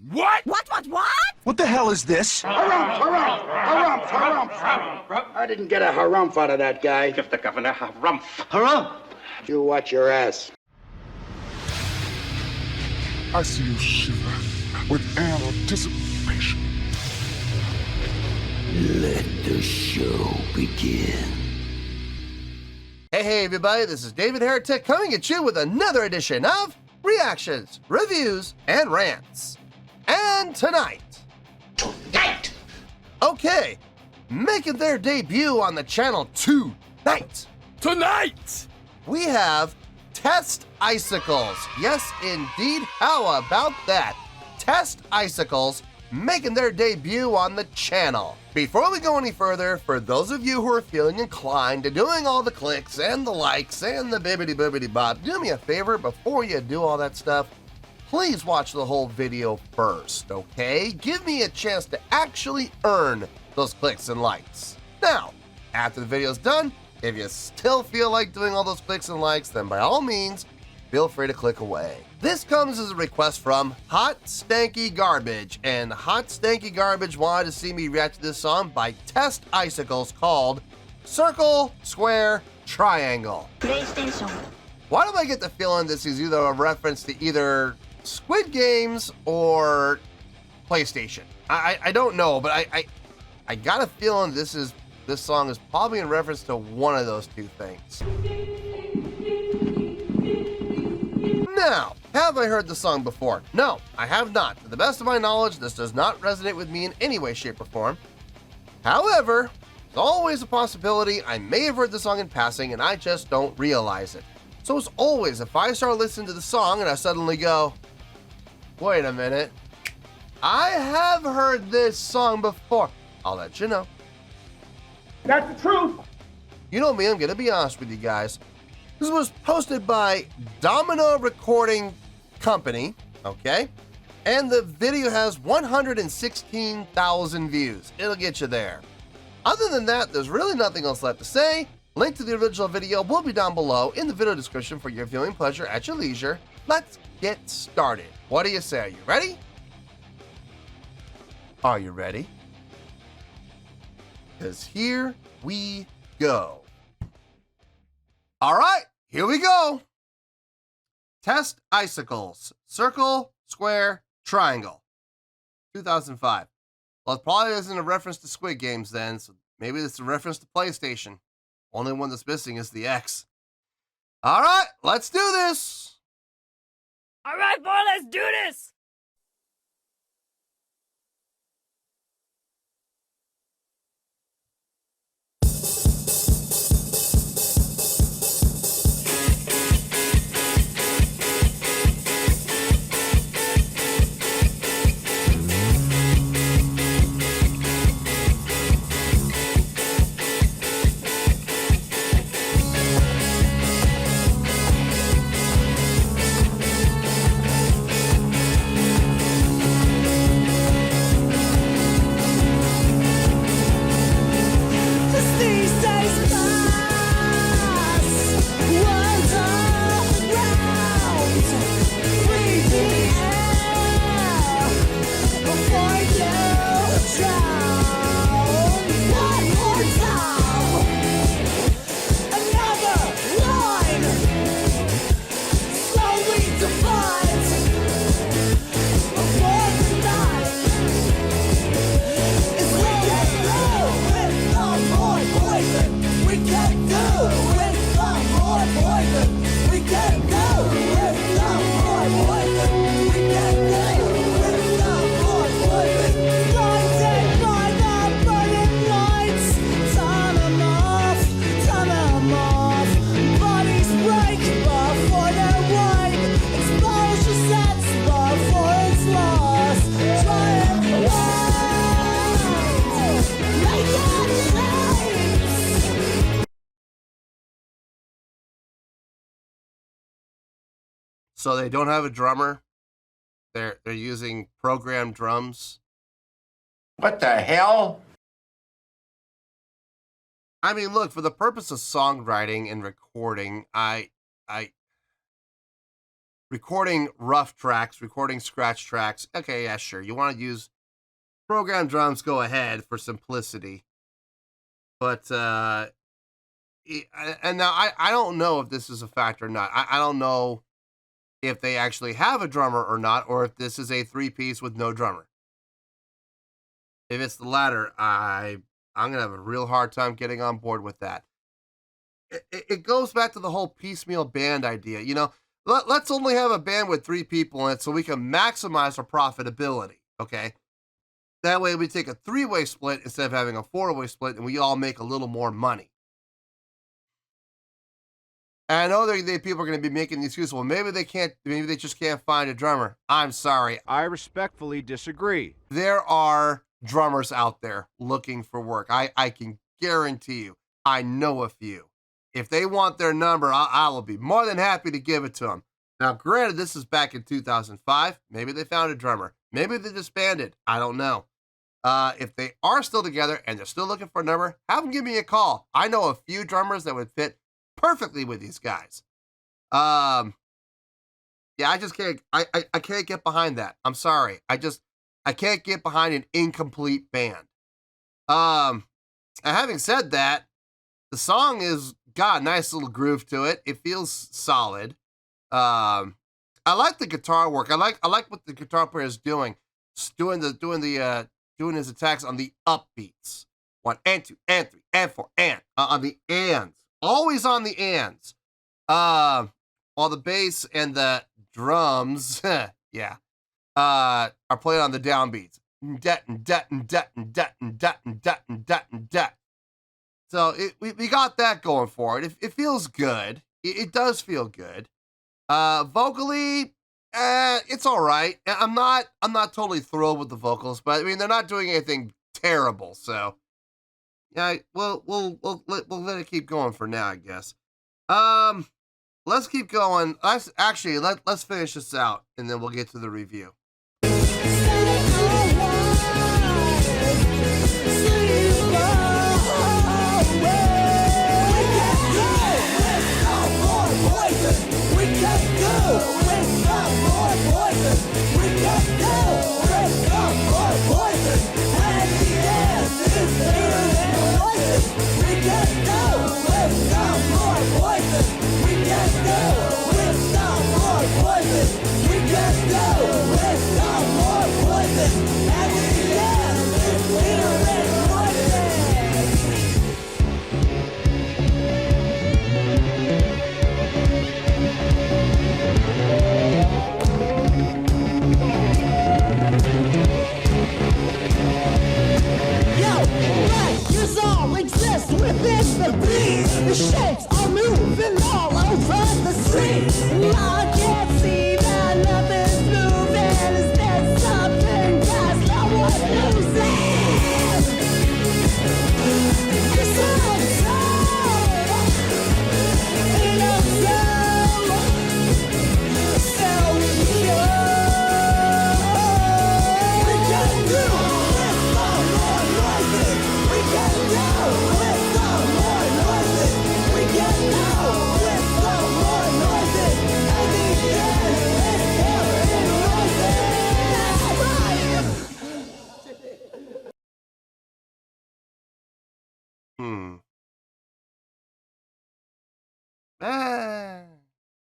What? What? What the hell is this? Harumph. I didn't get a harumph out of that guy. Give the governor harumph. Harumph! You watch your ass. I see you shiver with anticipation. Let the show begin. Hey everybody, this is David Heretic coming at you with another edition of Reactions, Reviews, and Rants. And tonight, okay, making their debut on the channel tonight, we have Test Icicles. Yes, indeed, how about that? Test Icicles making their debut on the channel. Before we go any further, for those of you who are feeling inclined to doing all the clicks and the likes and the bibbidi bop, do me a favor before you do all that stuff. Please watch the whole video first, okay? Give me a chance to actually earn those clicks and likes. Now, after the video's done, if you still feel like doing all those clicks and likes, then by all means, feel free to click away. This comes as a request from Hot Stanky Garbage, and Hot Stanky Garbage wanted to see me react to this song by Test Icicles called Circle, Square, Triangle. PlayStation. Why do I get the feeling this is either a reference to either Squid Games or PlayStation? I don't know, but I got a feeling this song is probably in reference to one of those two things. Now, have I heard the song before? No, I have not. To the best of my knowledge, this does not resonate with me in any way, shape, or form. However, there's always a possibility I may have heard the song in passing and I just don't realize it. So as always, if I start listening to the song and I suddenly go, wait a minute, I have heard this song before, I'll let you know. That's the truth. You know me, I'm gonna be honest with you guys. This was posted by Domino Recording Company, okay? And the video has 116,000 views. It'll get you there. Other than that, there's really nothing else left to say. Link to the original video will be down below in the video description for your viewing pleasure at your leisure. Let's get started. What do you say? Are you ready? Are you ready? Because here we go. All right, here we go. Test Icicles, Circle, Square, Triangle, 2005. Well, it probably isn't a reference to Squid Games then, so maybe it's a reference to PlayStation. Only one that's missing is the X. All right, let's do this. All right, boy, let's do this. So they don't have a drummer. They're using programmed drums. What the hell? I mean, look, for the purpose of songwriting and recording, I recording rough tracks, recording scratch tracks. Okay, yeah, sure. You want to use program drums, go ahead for simplicity. But, and now I don't know if this is a factor or not. I don't know if they actually have a drummer or not, or if this is a 3-piece with no drummer. If it's the latter, I'm going to have a real hard time getting on board with that. It goes back to the whole piecemeal band idea. You know, let's only have a band with 3 people in it so we can maximize our profitability, okay? That way we take a 3-way split instead of having a 4-way split, and we all make a little more money. And I know people are going to be making the excuse, well, maybe they just can't find a drummer. I'm sorry. I respectfully disagree. There are drummers out there looking for work. I can guarantee you, I know a few. If they want their number, I will be more than happy to give it to them. Now, granted, this is back in 2005. Maybe they found a drummer. Maybe they disbanded. I don't know. If they are still together and they're still looking for a number, have them give me a call. I know a few drummers that would fit perfectly with these guys. Yeah, I just can't. I can't get behind that. I'm sorry. I can't get behind an incomplete band. And having said that, the song is got a nice little groove to it. It feels solid. I like the guitar work. I like what the guitar player is doing. Doing his attacks on the upbeats. 1 and 2 and 3 and 4 and on the ands. Always on the ands. While the bass and the drums, yeah, are played on the downbeats. So we got that going for it. It feels good. It does feel good. Vocally, it's all right. I'm not totally thrilled with the vocals, but I mean they're not doing anything terrible. So yeah, we'll let it keep going for now, I guess. Let's keep going. Let's finish this out, and then we'll get to the review. Within the beat, the shapes are moving all over the street. I can't see that nothing's moving. Is there something that's not worth losing? You're so tall, ain't no so we can do with some more noises. We can do with some more noises. We can do with some more noises. And the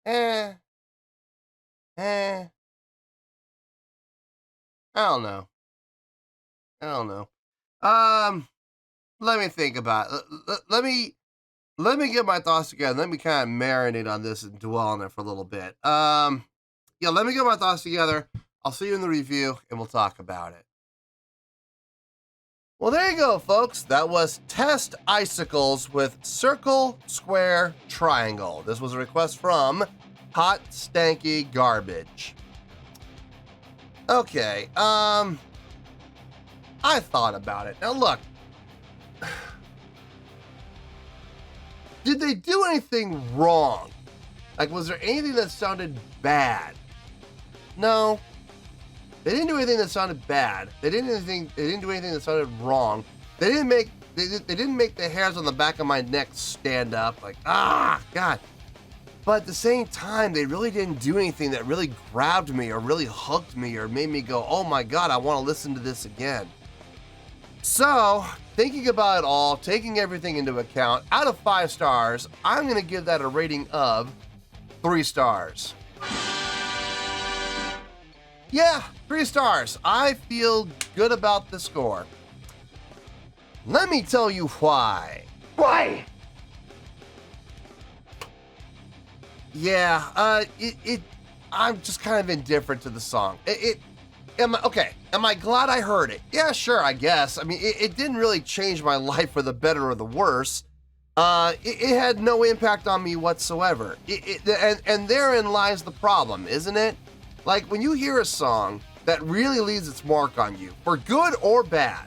end is hearing I don't know. Let me think about it. Let me get my thoughts together. Let me kind of marinate on this and dwell on it for a little bit. Yeah, let me get my thoughts together. I'll see you in the review, and we'll talk about it. Well, there you go, folks. That was Test Icicles with Circle, Square, Triangle. This was a request from Hot Stanky Garbage. Okay, I thought about it. Now, look. Did they do anything wrong? Like, was there anything that sounded bad? No. They didn't do anything that sounded bad. They didn't do anything that sounded wrong. They didn't make the hairs on the back of my neck stand up. Like, God. But at the same time, they really didn't do anything that really grabbed me or really hooked me or made me go, oh my God, I want to listen to this again. So, thinking about it all, taking everything into account, out of 5 stars, I'm going to give that a rating of 3 stars. Yeah, 3 stars. I feel good about the score. Let me tell you why. Why? Yeah, I'm just kind of indifferent to the song. Am I glad I heard it? Yeah, sure, I guess. I mean, it didn't really change my life for the better or the worse. It had no impact on me whatsoever. And therein lies the problem, isn't it? Like, when you hear a song that really leaves its mark on you, for good or bad,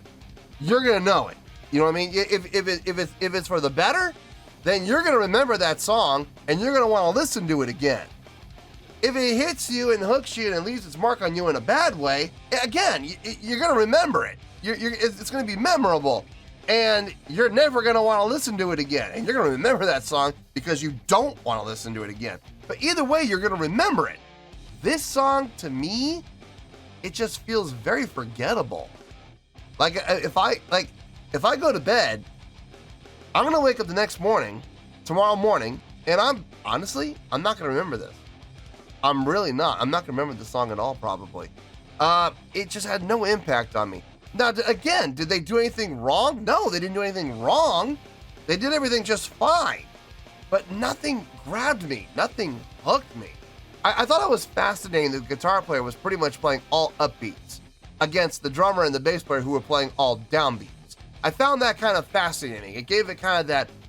you're gonna know it. You know what I mean? If it's for the better, then you're gonna remember that song and you're gonna want to listen to it again. If it hits you and hooks you and leaves its mark on you in a bad way, again, you're gonna remember it. It's gonna be memorable, and you're never gonna want to listen to it again. And you're gonna remember that song because you don't want to listen to it again. But either way, you're gonna remember it. This song, to me, it just feels very forgettable. Like if I go to bed, I'm gonna wake up the next morning, tomorrow morning, and I'm not gonna remember this. I'm really not. I'm not gonna remember the song at all, probably. It just had no impact on me. Now, again, did they do anything wrong? No, they didn't do anything wrong. They did everything just fine. But nothing grabbed me. Nothing hooked me. I thought it was fascinating that the guitar player was pretty much playing all upbeats against the drummer and the bass player who were playing all downbeats. I found that kind of fascinating. It gave it kind of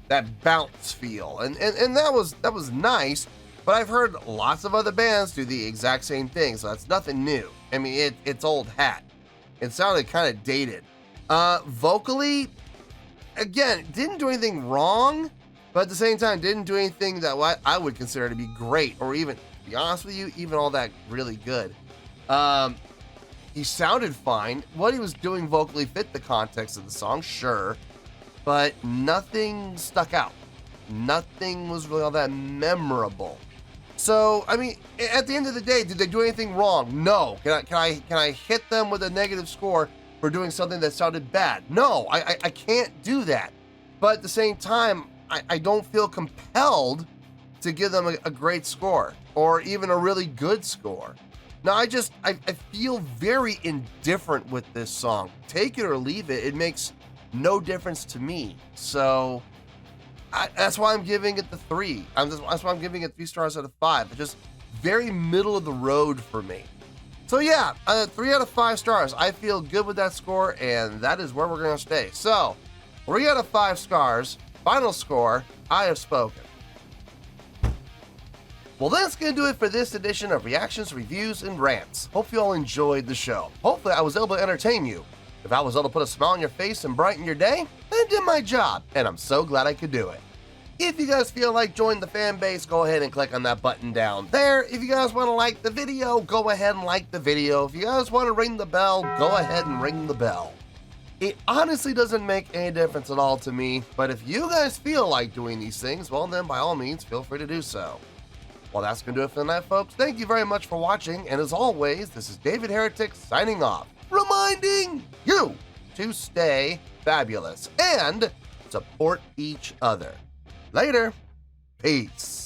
that bounce feel, and that was nice. But I've heard lots of other bands do the exact same thing, so that's nothing new. I mean, it's old hat. It sounded kind of dated. Vocally, again, didn't do anything wrong, but at the same time, didn't do anything that what I would consider to be great, or even, to be honest with you, even all that really good. He sounded fine. What he was doing vocally fit the context of the song, sure, but nothing stuck out. Nothing was really all that memorable. So, I mean, at the end of the day, did they do anything wrong? No. Can I hit them with a negative score for doing something that sounded bad? No, I can't do that. But at the same time, I don't feel compelled to give them a great score or even a really good score. Now, I feel very indifferent with this song. Take it or leave it. It makes no difference to me. So that's why I'm giving it the 3. That's why I'm giving it 3 stars out of 5. It's just very middle of the road for me. So yeah, 3 out of 5 stars. I feel good with that score, and that is where we're going to stay. So 3 out of 5 stars. Final score, I have spoken. Well, that's going to do it for this edition of Reactions, Reviews, and Rants. Hope you all enjoyed the show. Hopefully I was able to entertain you. If I was able to put a smile on your face and brighten your day, I did my job, and I'm so glad I could do it. If you guys feel like joining the fan base, go ahead and click on that button down there. If you guys want to like the video, go ahead and like the video. If you guys want to ring the bell, go ahead and ring the bell. It honestly doesn't make any difference at all to me, but if you guys feel like doing these things, well then by all means, feel free to do so. Well, that's going to do it for the night, folks. Thank you very much for watching, and as always, this is David Heretic signing off, reminding you to stay fabulous and support each other. Later. Peace.